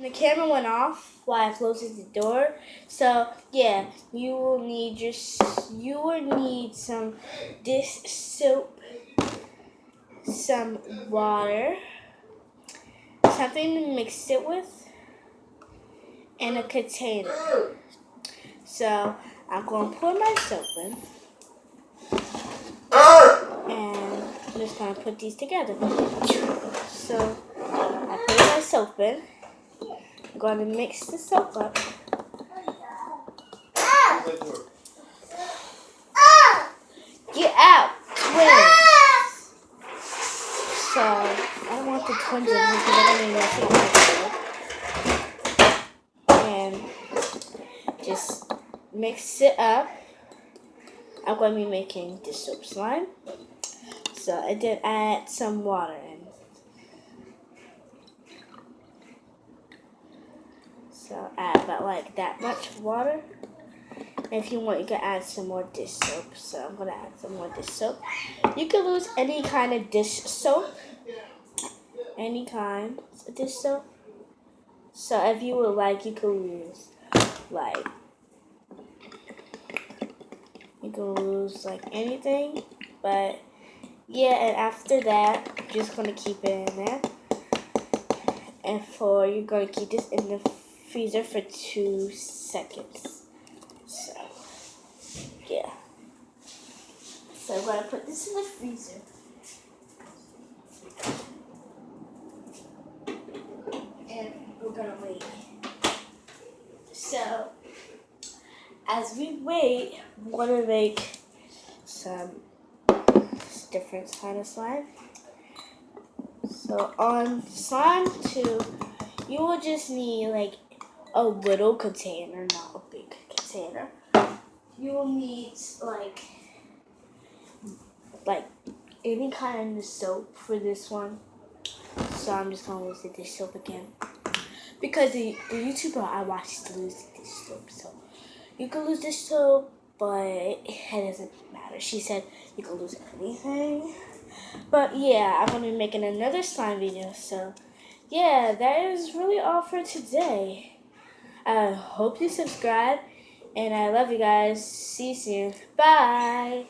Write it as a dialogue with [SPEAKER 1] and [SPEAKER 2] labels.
[SPEAKER 1] The camera went off while I closed the door. So yeah, you will need some dish soap, some water, something to mix it with, and a container. So I'm going to pour my soap in, and I'm just going to put these together. So I put my soap in. I'm going to mix the soap up. Get out, twins! So I don't want the twins in here because I don't even know and just mix it up. I'm going to be making the soap slime. So I did add some water in. So add about like that much water. And if you want, you can add some more dish soap. So I'm going to add some more dish soap. You can use any kind of dish soap. Any kind of dish soap. So if you would like, you could use like anything. But yeah, and after that, you're just gonna keep it in there. And you're gonna keep this in the freezer for 2 seconds. So yeah. So I'm gonna put this in the freezer. And we're gonna wait. So as we wait, we're gonna make some different kind of slime. So on slime 2, you will just need like a little container, not a big container. You will need like any kind of soap for this one. So I'm just gonna use the dish soap again. Because the YouTuber I watched to lose the dish soap. So you can lose dish soap, but it doesn't matter. She said you can lose anything. But yeah, I'm going to be making another slime video. So yeah, that is really all for today. I hope you subscribe. And I love you guys. See you soon. Bye.